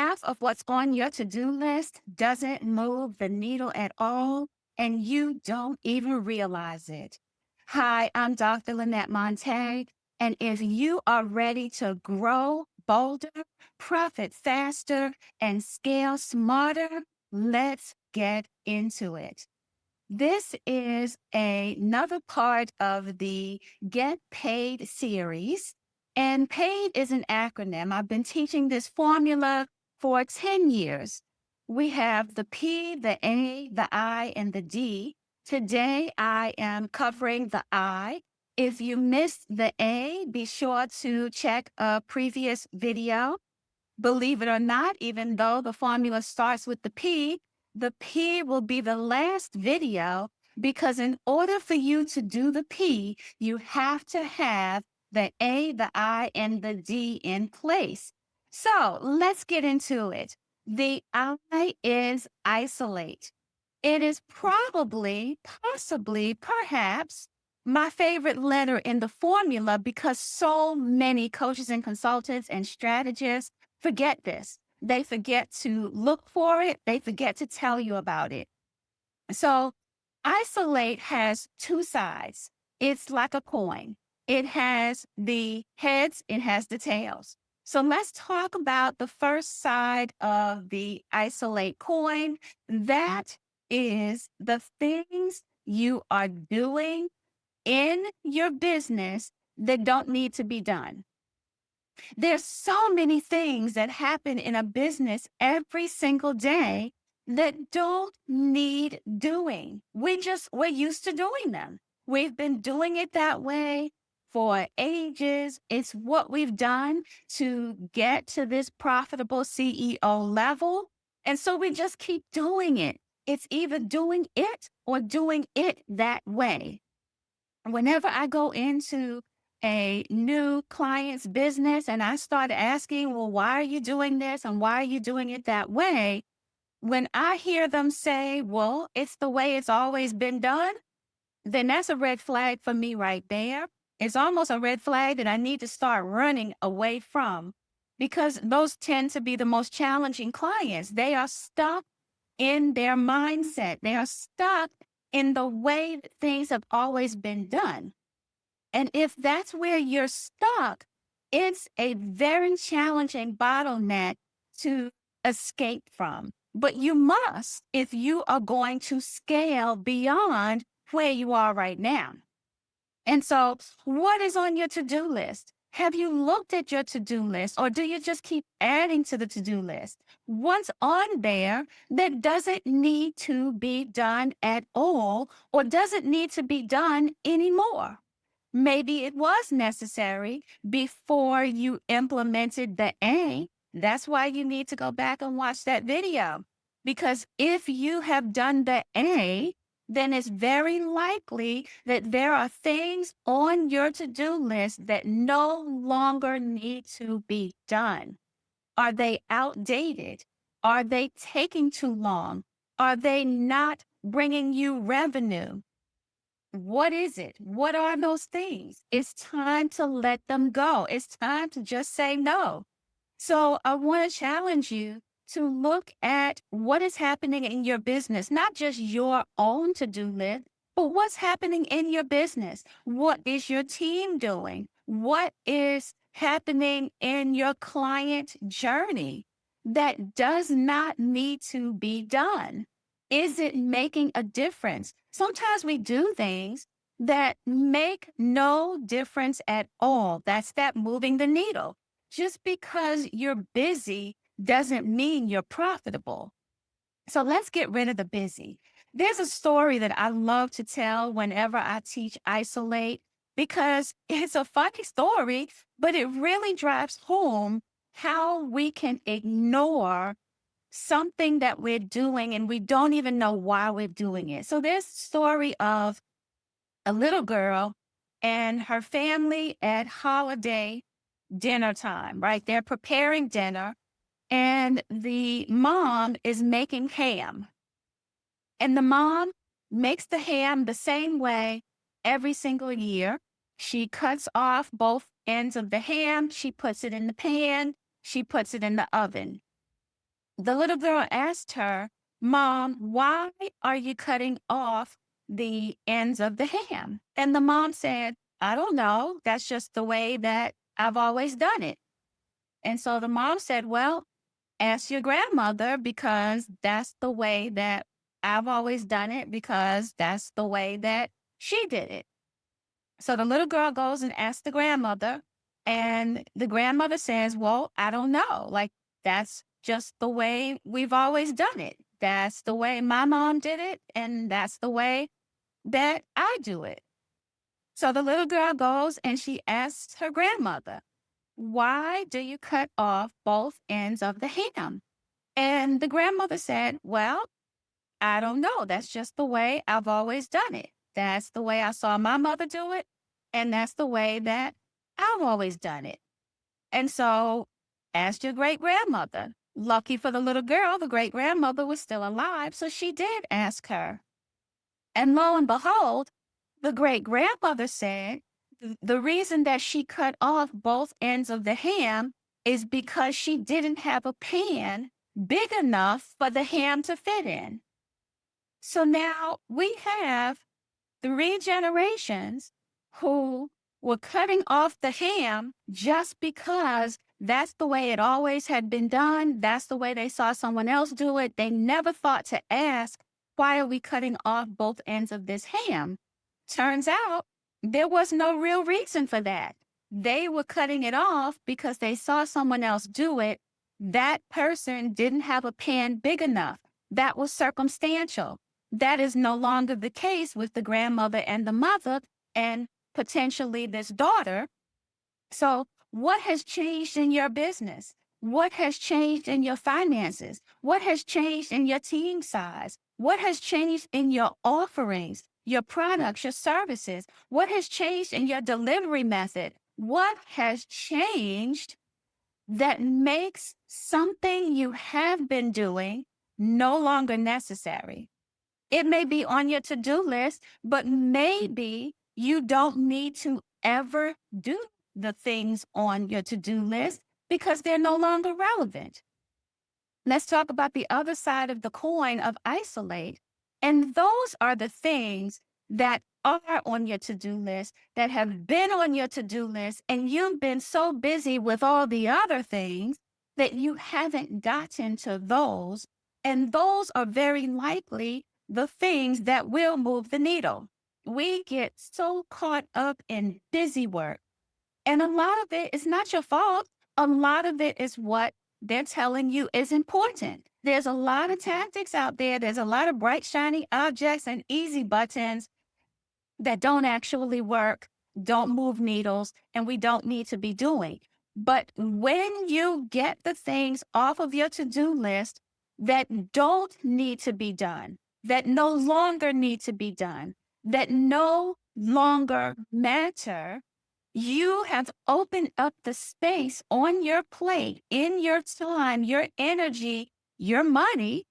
half of what's on your to-do list doesn't move the needle at all, and you don't even realize it. Hi, I'm Dr. Linette Montae, and if you are ready to grow bolder, profit faster, and scale smarter, let's get into it. This is another part of the Get Paid series. And PAID is an acronym. I've been teaching this formula for 10 years. We have the P, the A, the I, and the D. Today, I am covering the I. If you missed the A, be sure to check a previous video. Believe it or not, even though the formula starts with the P will be the last video because in order for you to do the P, you have to have the A, the I, and the D in place. So let's get into it. The I is isolate. It is probably, possibly, perhaps my favorite letter in the formula because so many coaches and consultants and strategists forget this. They forget to look for it. They forget to tell you about it. So isolate has two sides. It's like a coin. It has the heads, it has the tails. So let's talk about the first side of the isolate coin. That is the things you are doing in your business that don't need to be done. There's so many things that happen in a business every single day that don't need doing. We're used to doing them. We've been doing it that way for ages. It's what we've done to get to this profitable CEO level. And so we just keep doing it. It's either doing it or doing it that way. Whenever I go into a new client's business and I start asking, well, why are you doing this and why are you doing it that way? When I hear them say, well, it's the way it's always been done, then that's a red flag for me right there. It's almost a red flag that I need to start running away from because those tend to be the most challenging clients. They are stuck in their mindset. They are stuck in the way that things have always been done. And if that's where you're stuck, it's a very challenging bottleneck to escape from. But you must if you are going to scale beyond where you are right now. And so, what is on your to-do list? Have you looked at your to-do list or do you just keep adding to the to-do list? What's on there that doesn't need to be done at all or doesn't need to be done anymore? Maybe it was necessary before you implemented the A. That's why you need to go back and watch that video. Because if you have done the A, then it's very likely that there are things on your to-do list that no longer need to be done. Are they outdated? Are they taking too long? Are they not bringing you revenue? What is it? What are those things? It's time to let them go. It's time to just say no. So I want to challenge you to look at what is happening in your business, not just your own to-do list, but what's happening in your business. What is your team doing? What is happening in your client journey that does not need to be done? Is it making a difference? Sometimes we do things that make no difference at all. That's that moving the needle. Just because you're busy doesn't mean you're profitable. So let's get rid of the busy. There's a story that I love to tell whenever I teach isolate because it's a funny story, but it really drives home how we can ignore something that we're doing and we don't even know why we're doing it. So there's a story of a little girl and her family at holiday dinner time, right? They're preparing dinner and the mom is making ham. And the mom makes the ham the same way every single year. She cuts off both ends of the ham. She puts it in the pan. She puts it in the oven. The little girl asked her, "Mom, why are you cutting off the ends of the ham?" And the mom said, "I don't know. That's just the way that I've always done it." And so the mom said, "Well, ask your grandmother because that's the way that I've always done it because that's the way that she did it." So the little girl goes and asks the grandmother, and the grandmother says, "Well, I don't know. Like, that's just the way we've always done it. That's the way my mom did it, and that's the way that I do it." So the little girl goes and she asks her grandmother, "Why do you cut off both ends of the ham?" And the grandmother said, "Well, I don't know. That's just the way I've always done it. That's the way I saw my mother do it. And that's the way that I've always done it." And so asked your great grandmother. Lucky for the little girl, the great grandmother was still alive. So she did ask her. And lo and behold, the great grandmother said the reason that she cut off both ends of the ham is because she didn't have a pan big enough for the ham to fit in. So now we have three generations who were cutting off the ham just because that's the way it always had been done. That's the way they saw someone else do it. They never thought to ask, why are we cutting off both ends of this ham? Turns out there was no real reason for that. They were cutting it off because they saw someone else do it. That person didn't have a pan big enough. That was circumstantial. That is no longer the case with the grandmother and the mother and potentially this daughter. So, what has changed in your business? What has changed in your finances? What has changed in your team size? What has changed in your offerings, your products, your services? What has changed in your delivery method? What has changed that makes something you have been doing no longer necessary? It may be on your to-do list, but maybe you don't need to ever do the things on your to-do list because they're no longer relevant. Let's talk about the other side of the coin of isolate. And those are the things that are on your to-do list, that have been on your to-do list, and you've been so busy with all the other things that you haven't gotten to those. And those are very likely the things that will move the needle. We get so caught up in busy work, and a lot of it is not your fault. A lot of it is what they're telling you is important. There's a lot of tactics out there. There's a lot of bright, shiny objects and easy buttons that don't actually work, don't move needles, and we don't need to be doing. But when you get the things off of your to do list that don't need to be done, that no longer need to be done, that no longer matter, you have opened up the space on your plate, in your time, your energy, your money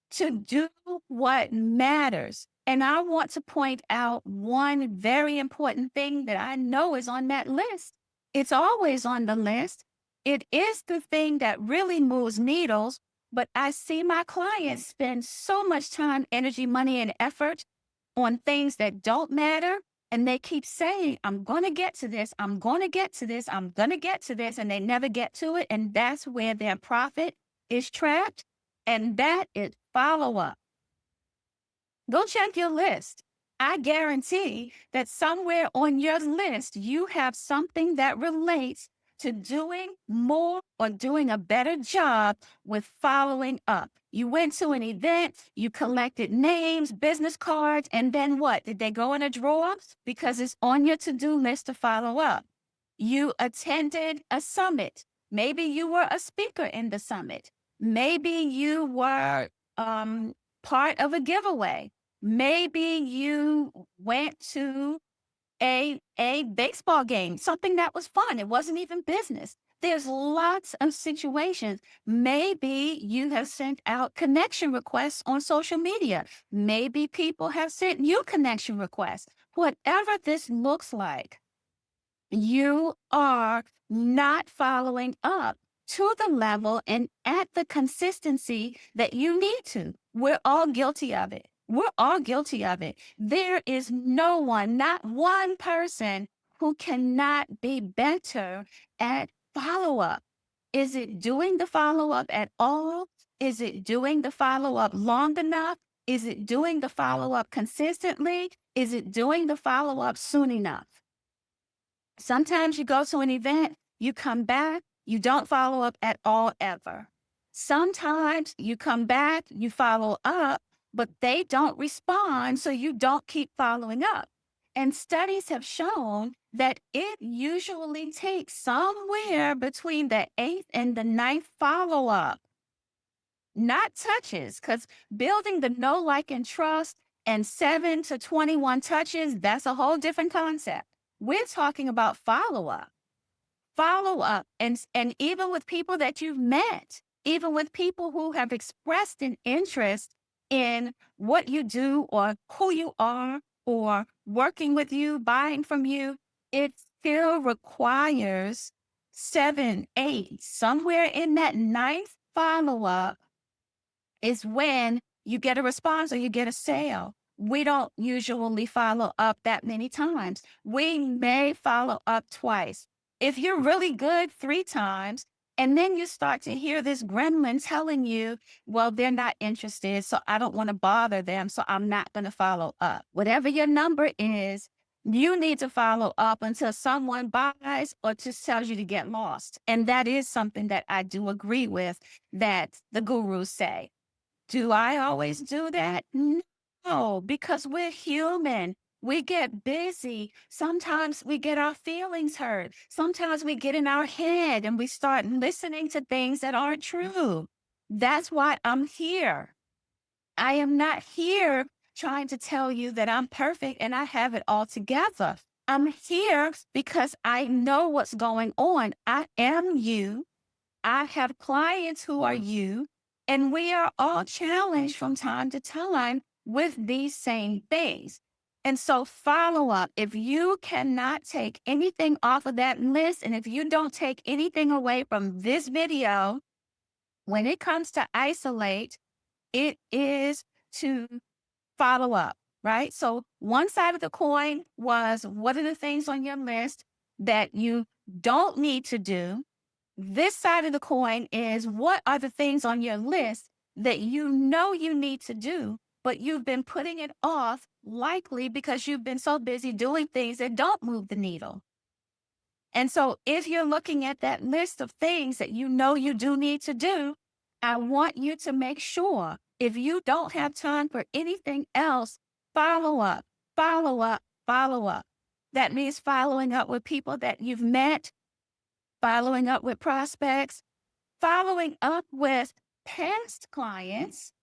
to do what matters. And I want to point out one very important thing that I know is on that list. It's always on the list. It is the thing that really moves needles, but I see my clients spend so much time, energy, money, and effort on things that don't matter. And they keep saying, I'm going to get to this. I'm going to get to this. I'm going to get to this. And they never get to it. And that's where their profit is trapped. And that is follow up. Go check your list. I guarantee that somewhere on your list, you have something that relates to doing more or doing a better job with following up. You went to an event, you collected names, business cards, and then what? Did they go in a drawer? Because it's on your to do list to follow up. You attended a summit. Maybe you were a speaker in the summit. Maybe you were part of a giveaway. Maybe you went to a baseball game, something that was fun. It wasn't even business. There's lots of situations. Maybe you have sent out connection requests on social media. Maybe people have sent you connection requests. Whatever this looks like, you are not following up to the level and at the consistency that you need to. We're all guilty of it. We're all guilty of it. There is no one, not one person, who cannot be better at follow up. Is it doing the follow up at all? Is it doing the follow up long enough? Is it doing the follow up consistently? Is it doing the follow up soon enough? Sometimes you go to an event, you come back, you don't follow up at all ever. Sometimes you come back, you follow up, but they don't respond, so you don't keep following up. And studies have shown that it usually takes somewhere between the eighth and the ninth follow up, not touches, because building the know, like, and trust and 7 to 21 touches, that's a whole different concept. We're talking about follow up, and even with people that you've met, even with people who have expressed an interest in what you do or who you are or working with you, buying from you, it still requires 7, 8, somewhere in that ninth follow up is when you get a response or you get a sale. We don't usually follow up that many times. We may follow up twice. If you're really good 3 times, and then you start to hear this gremlin telling you, well, they're not interested, so I don't want to bother them, so I'm not going to follow up. Whatever your number is, you need to follow up until someone buys or just tells you to get lost. And that is something that I do agree with that the gurus say. Do I always do that? No, because we're human. We get busy. Sometimes we get our feelings hurt. Sometimes we get in our head and we start listening to things that aren't true. That's why I'm here. I am not here trying to tell you that I'm perfect and I have it all together. I'm here because I know what's going on. I am you. I have clients who are you, and we are all challenged from time to time with these same things. And so, follow up. If you cannot take anything off of that list, and if you don't take anything away from this video, when it comes to isolate, it is to follow up, right? So, one side of the coin was what are the things on your list that you don't need to do? This side of the coin is what are the things on your list that you know you need to do, but you've been putting it off, likely because you've been so busy doing things that don't move the needle. And so if you're looking at that list of things that you know you do need to do, I want you to make sure if you don't have time for anything else, follow up, follow up, follow up. That means following up with people that you've met, following up with prospects, following up with past clients,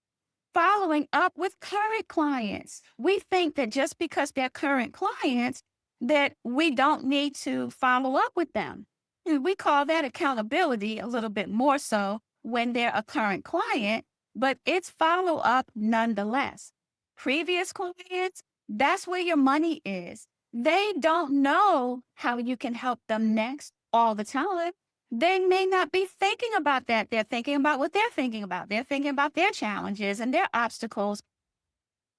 following up with current clients. We think that just because they're current clients, that we don't need to follow up with them. And we call that accountability a little bit more so when they're a current client, but it's follow up nonetheless. Previous clients, that's where your money is. They don't know how you can help them next all the time. They may not be thinking about that. They're thinking about what they're thinking about. They're thinking about their challenges and their obstacles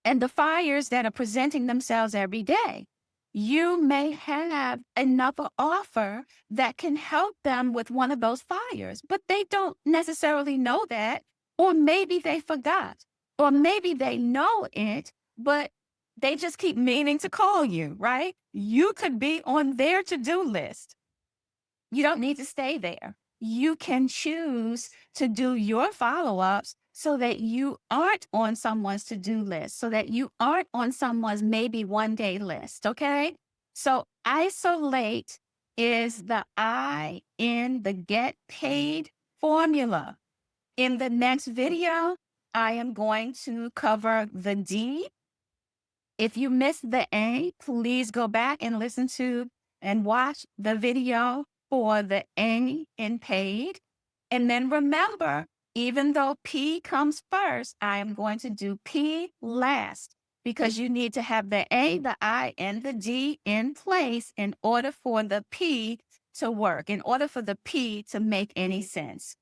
and the fires that are presenting themselves every day. You may have another offer that can help them with one of those fires, but they don't necessarily know that. Or maybe they forgot, or maybe they know it, but they just keep meaning to call you, right? You could be on their to-do list. You don't need to stay there. You can choose to do your follow-ups so that you aren't on someone's to-do list, so that you aren't on someone's maybe one-day list, okay? So isolate is the I in the get paid formula. In the next video, I am going to cover the D. If you missed the A, please go back and listen to and watch the video for the A in paid. And then remember, even though P comes first, I am going to do P last because you need to have the A, the I, and the D in place in order for the P to work, in order for the P to make any sense.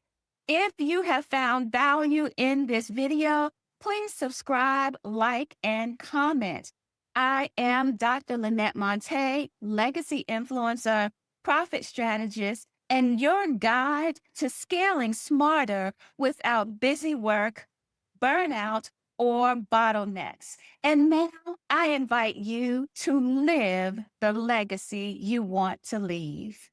If you have found value in this video, please subscribe, like, and comment. I am Dr. Linette Montae, legacy influencer, profit strategist, and your guide to scaling smarter without busy work, burnout, or bottlenecks. And now I invite you to live the legacy you want to leave.